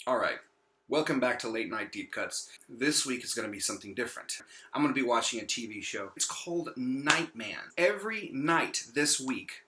Alright, welcome back to Late Night Deep Cuts. This week is going to be something different. I'm going to be watching a TV show. It's called Nightman. Every night this week,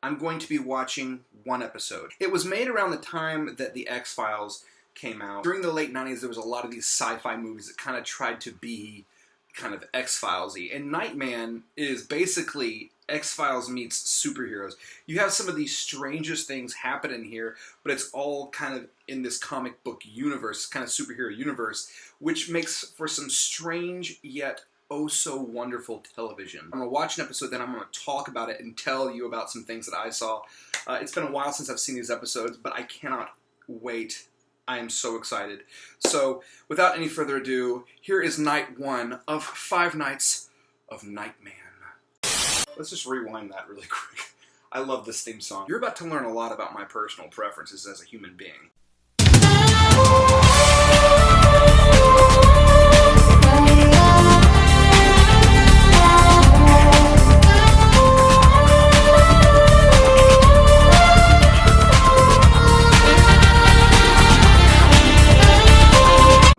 I'm going to be watching one episode. It was made around the time that The X-Files came out. During the late 90s, there was a lot of these sci-fi movies that kind of tried to be kind of X-Files-y. And Nightman is basically X-Files meets superheroes. You have some of the strangest things happen in here, but it's all kind of in this comic book universe, kind of superhero universe, which makes for some strange yet oh so wonderful television. I'm going to watch an episode, then I'm going to talk about it and tell you about some things that I saw. It's been a while since I've seen these episodes, but I cannot wait. I am so excited. So, without any further ado, here is night 1 of 5 nights of Nightman. Let's just rewind that really quick. I love this theme song. You're about to learn a lot about my personal preferences as a human being.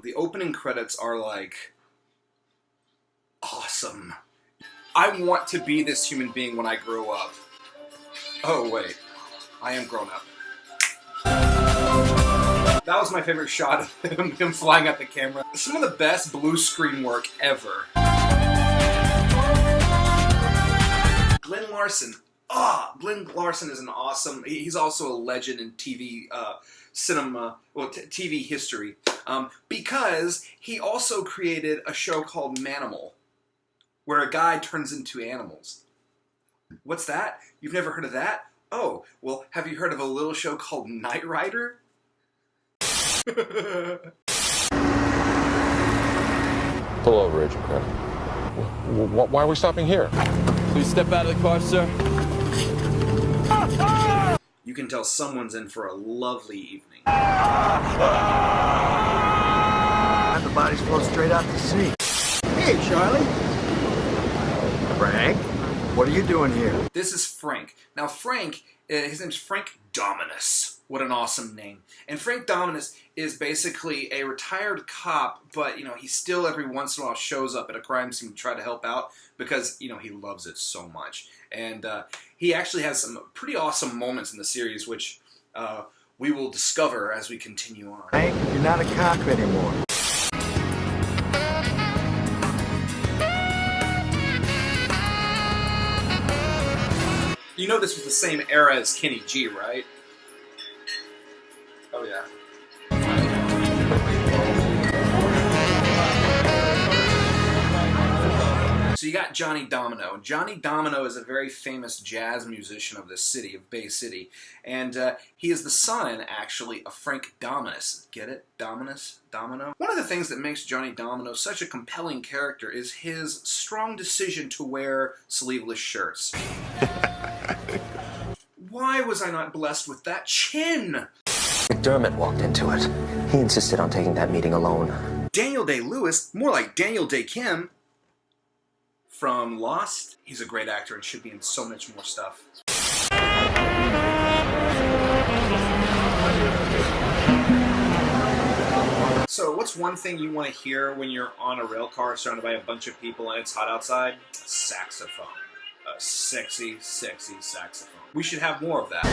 The opening credits are like awesome. I want to be this human being when I grow up. Oh wait, I am grown up. That was my favorite shot of him flying at the camera. Some of the best blue screen work ever. Glenn Larson. Glenn Larson is an awesome... He's also a legend in TV cinema, well, TV history. Because he also created a show called Manimal, where a guy turns into animals. What's that? You've never heard of that? Oh, well, have you heard of a little show called Knight Rider? Pull over, Agent Crane. Why are we stopping here? Please step out of the car, sir. You can tell someone's in for a lovely evening. And the bodies flow straight out to sea. Hey, Charlie. Frank, what are you doing here? This is Frank. Now, Frank, his name's Frank Dominus. What an awesome name. And Frank Dominus is basically a retired cop, but, you know, he still every once in a while shows up at a crime scene to try to help out because, you know, he loves it so much. And he actually has some pretty awesome moments in the series, which we will discover as we continue on. Frank, you're not a cop anymore. You know this was the same era as Kenny G, right? Oh, yeah. So you got Johnny Domino. Johnny Domino is a very famous jazz musician of this city, of Bay City. And he is the son, actually, of Frank Dominus. Get it? Dominus? Domino? One of the things that makes Johnny Domino such a compelling character is his strong decision to wear sleeveless shirts. Why was I not blessed with that chin? McDermott walked into it. He insisted on taking that meeting alone. Daniel Day-Lewis, more like Daniel Day-Kim from Lost. He's a great actor and should be in so much more stuff. So, what's one thing you want to hear when you're on a rail car surrounded by a bunch of people and it's hot outside? A saxophone. A sexy, sexy saxophone. We should have more of that.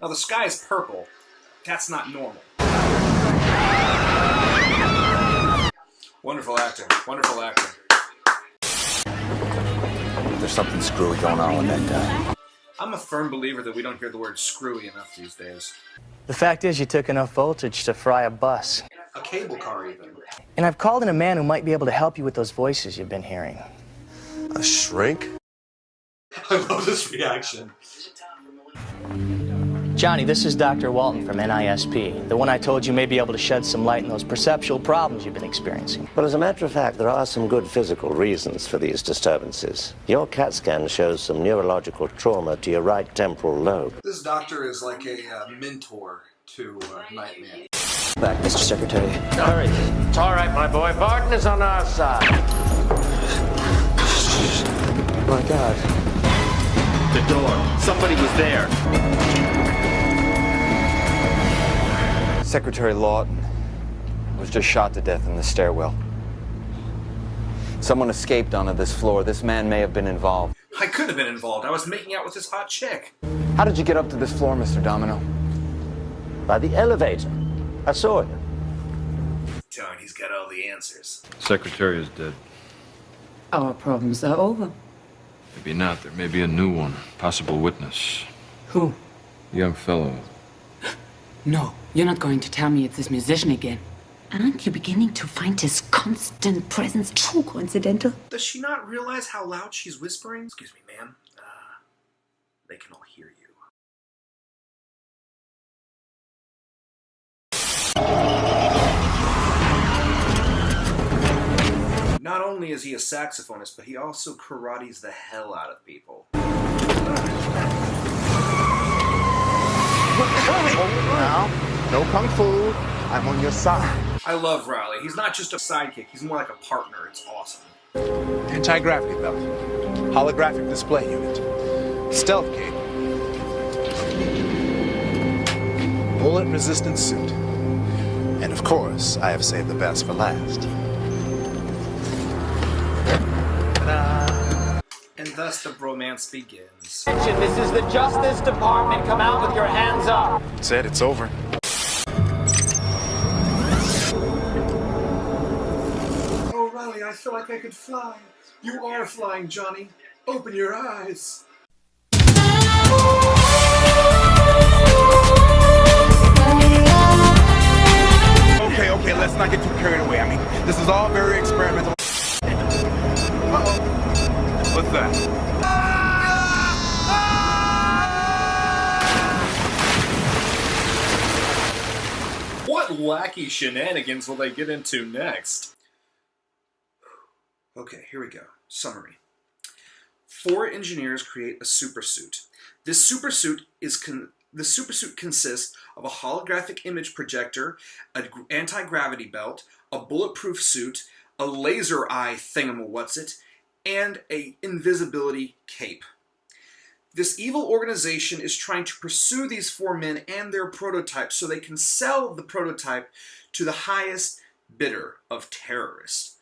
Now, the sky is purple. That's not normal. Wonderful acting. Wonderful acting. There's something screwy going on with that guy. I'm a firm believer that we don't hear the word screwy enough these days. The fact is, you took enough voltage to fry a bus. A cable car, even. And I've called in a man who might be able to help you with those voices you've been hearing. A shrink? I love this reaction. Johnny, this is Dr. Walton from NISP, the one I told you may be able to shed some light on those perceptual problems you've been experiencing. Well, as a matter of fact, there are some good physical reasons for these disturbances. Your CAT scan shows some neurological trauma to your right temporal lobe. This doctor is like a mentor to Nightman. Back, Mr. Secretary. Hurry. It's all right, my boy. Barton is on our side. My God. The door. Somebody was there. Secretary Lawton was just shot to death in the stairwell. Someone escaped onto this floor. This man may have been involved. I could have been involved. I was making out with this hot chick. How did you get up to this floor, Mr. Domino? By the elevator. I saw it. Darn, he's got all the answers. Secretary is dead. Our problems are over. Maybe not. There may be a new one. Possible witness. Who? Young fellow. No, you're not going to tell me it's this musician again. Aren't you beginning to find his constant presence too coincidental? Does she not realize how loud she's whispering? Excuse me, ma'am. They can all hear you. Not only is he a saxophonist, but he also karates the hell out of people. Now, no kung fu. I'm on your side. I love Riley. He's not just a sidekick, he's more like a partner. It's awesome. Anti-gravity belt. Holographic display unit. Stealth cape. Bullet-resistant suit. And of course, I have saved the best for last. Ta-da! And thus the bromance begins. This is the Justice Department. Come out with your hands up. That's it, it's over. Oh, Riley, I feel like I could fly. You are flying, Johnny. Open your eyes. Okay, let's not get too carried away. I mean, this is all very experimental. Uh-oh. What's that? What wacky shenanigans will they get into next? Okay, here we go. Summary. 4 engineers create a supersuit. This supersuit consists of a holographic image projector, an anti-gravity belt, a bulletproof suit, a laser eye thingamawhatsit, and an invisibility cape. This evil organization is trying to pursue these 4 men and their prototype so they can sell the prototype to the highest bidder of terrorists.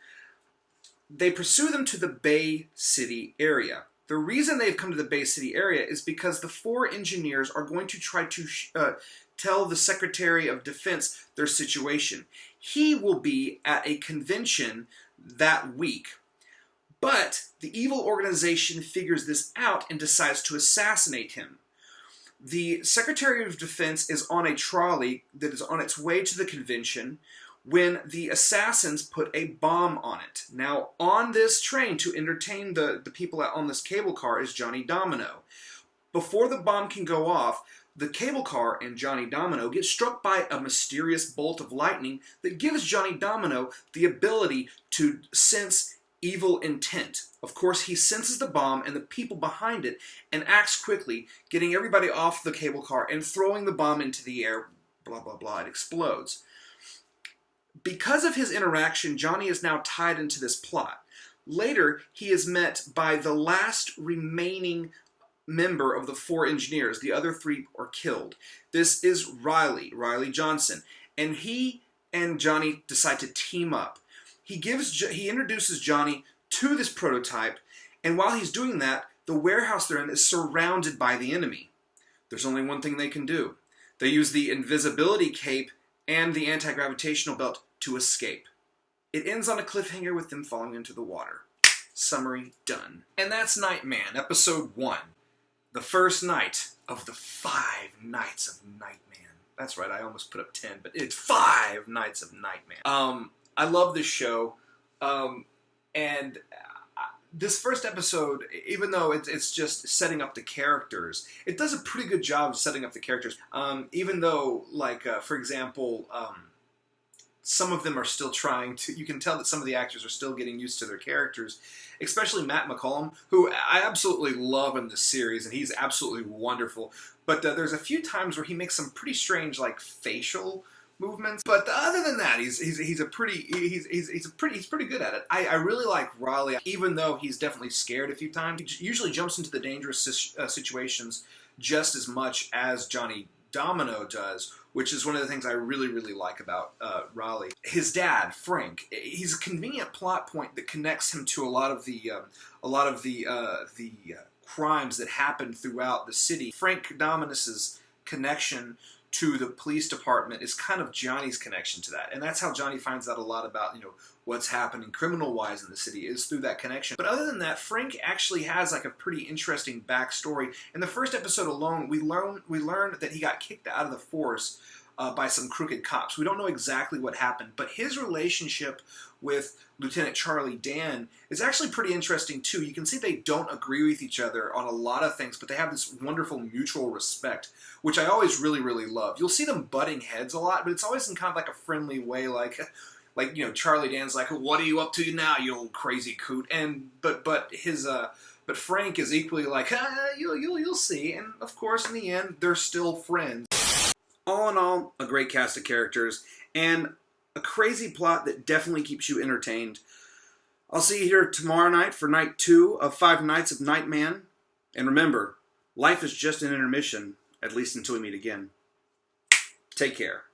They pursue them to the Bay City area. The reason they've come to the Bay City area is because the 4 engineers are going to try to tell the Secretary of Defense their situation. He will be at a convention that week. But the evil organization figures this out and decides to assassinate him. The Secretary of Defense is on a trolley that is on its way to the convention when the assassins put a bomb on it. Now, on this train to entertain the people on this cable car is Johnny Domino. Before the bomb can go off, the cable car and Johnny Domino get struck by a mysterious bolt of lightning that gives Johnny Domino the ability to sense evil intent. Of course, he senses the bomb and the people behind it and acts quickly, getting everybody off the cable car and throwing the bomb into the air. Blah, blah, blah. It explodes. Because of his interaction, Johnny is now tied into this plot. Later, he is met by the last remaining member of the 4 engineers. The other 3 are killed. This is Riley Johnson. And he and Johnny decide to team up. He introduces Johnny to this prototype, and while he's doing that, the warehouse they're in is surrounded by the enemy. There's only one thing they can do. They use the invisibility cape and the anti-gravitational belt to escape. It ends on a cliffhanger with them falling into the water. Summary done. And that's Nightman, Episode 1. The first night of the 5 nights of Nightman. That's right, I almost put up 10, but it's 5 nights of Nightman. I love this show, and this first episode, even though it's just setting up the characters, it does a pretty good job of setting up the characters. Even though, like, for example, some of them are still trying to, you can tell that some of the actors are still getting used to their characters, especially Matt McCollum, who I absolutely love in this series, and he's absolutely wonderful. But there's a few times where he makes some pretty strange, like, facial movements, but other than that, he's pretty good at it. I really like Raleigh, even though he's definitely scared a few times. He usually jumps into the dangerous situations just as much as Johnny Domino does, which is one of the things I really, really like about Raleigh. His dad, Frank, he's a convenient plot point that connects him to a lot of the crimes that happen throughout the city. Frank Dominos's connection to the police department is kind of Johnny's connection to that. And that's how Johnny finds out a lot about, what's happening criminal-wise in the city, is through that connection. But other than that, Frank actually has like a pretty interesting backstory. In the first episode alone, we learn that he got kicked out of the force by some crooked cops. We don't know exactly what happened, but his relationship with Lieutenant Charlie Dan is actually pretty interesting too. You can see they don't agree with each other on a lot of things, but they have this wonderful mutual respect, which I always really, really love. You'll see them butting heads a lot, but it's always in kind of like a friendly way, like Charlie Dan's like, "What are you up to now, you old crazy coot?" But Frank is equally like, "You'll see." And of course, in the end, they're still friends. All in all, a great cast of characters and a crazy plot that definitely keeps you entertained. I'll see you here tomorrow night for night 2 of 5 Nights of Nightman. And remember, life is just an intermission, at least until we meet again. Take care.